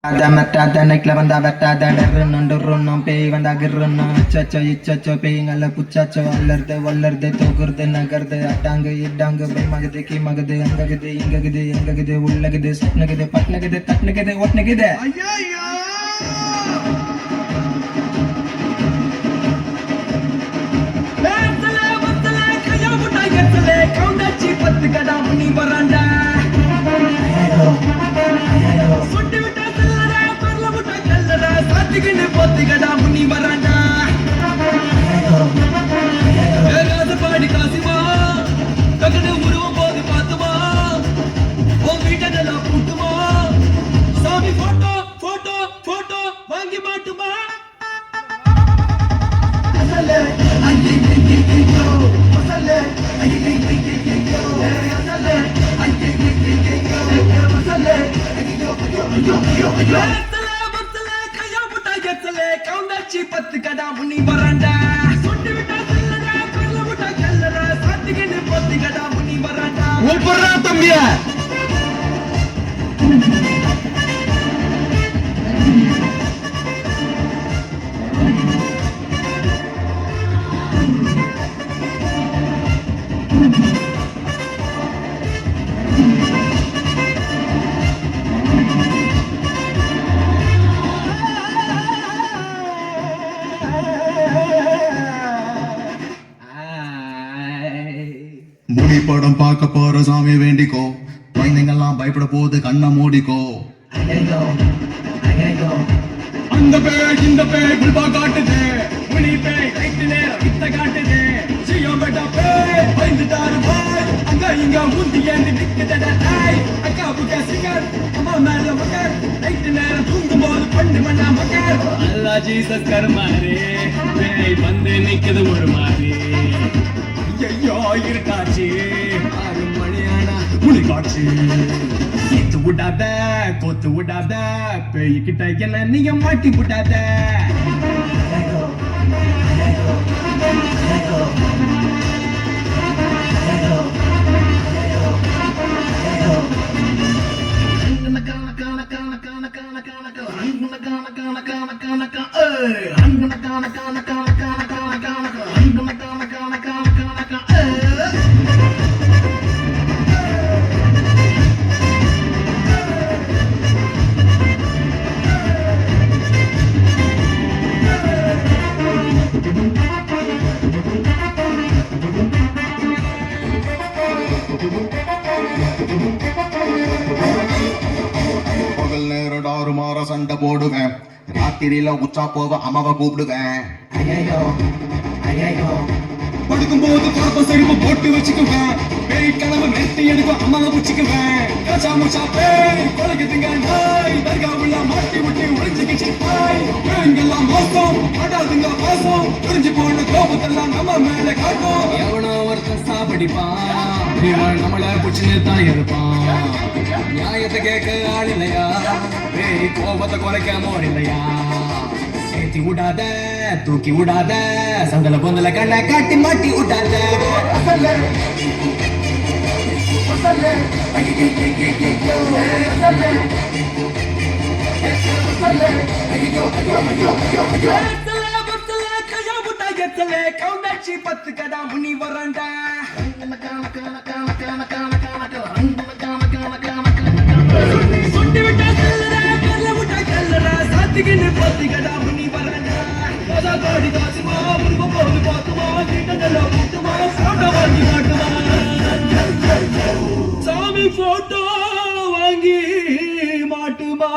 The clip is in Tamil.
நைட்ல வந்தா வெட்டாத நொண்டுறணும் பேய் வந்தா கிருன்னு அச்சச்சோ இச்சச்சோ பேய்ங்கள புச்சாச்சோ வல்லர்து தூக்குறது நகருது அட்டாங்கு இட்டாங்கு மகுது கீ மகுது அங்ககுது இங்ககுது எங்ககுது உள்ளகுது சொப்னகுது பட்னகுது தட்னகுது ஒட்னகுது தம்பியா முடி படம் பார்க்க போற சாமி வேண்டிக்கோ, குழந்தைங்கெல்லாம் பயப்பட போது கண்ணை மூடிக்கோ. அந்த பேய் இந்த பேய் குல்பா காட்டுது, முனி பேய் ரைட்டு நேரம் வித்த காட்டுது. சியோ பெட்டா பேய் பயந்துட்டாரு பாய், அங்க இங்க முந்தி ஏந்தி நிக்குதடா தாய். அக்கா புக்கா சிங்கர் அம்மா மேல மக்கர், ரைட்டு நேரம் தூங்கும் போது பண்ணு மண்ணா மக்கர். அல்லா ஜீசஸ் கர்மாரே, பேய் வந்து நிக்குது ஒரு மாதிரி. ஐயோ இருக்காச்சு 6 மணியானா முடி காட்சி. தீத்து விடாத கோத்து விடாத, பேய்கிட்ட என்ன நீங்க மாட்டி விடாத. பகல் நேரம் 6 மாற சண்டை போடுவேன், ராத்திரியில உச்சா போவ அம்மாவை கூப்பிடுவேன். படுக்கும் போது பாப்ப செருப்பு போட்டு வச்சுக்குவேன், பேய் கனவு நெட்டி எடுக்கும் அம்மாவை பிடிச்சுக்குவேன். கச்சா முச்சா பேய் கொலைக்குதுங்க நாய், தர்காவுல மாட்டி விட்டு உறிஞ்சுக்கிச்சு பாய். பேய்ங்கெல்லாம் மோசம் ஆடாதுங்க பாசம், புரிஞ்சு போன கோபத்தெல்லாம் நம்ம மேல காட்டும். எவனோ ஒருத்தன் சாப்பிடிப்பான், இவன் நம்மள புடிச்சுன்னு தான் இருப்பான். நியாயத்தை கேட்க ஆள் இல்லையா, பேய் கோபத்தை குறைக்க மோர் இல்லையா. ஏத்தி விடாத தூக்கி விடாத, சந்தல பொந்தல கண்ணை காட்டி மாட்டி விடாத. பத்து கடா முனி வரண்டா. சுண்டி விட்டா கல்லரா சாத்திக்கின்னு பத்து கடா முனி வரண்டா. காடி காசுமா முருக போது பார்த்துமா, வீட்டெல்லாம் கூட்டுமா, போட்டோ வாங்கி மாட்டுமா. சாமி போட்டோ வாங்கி மாட்டுமா.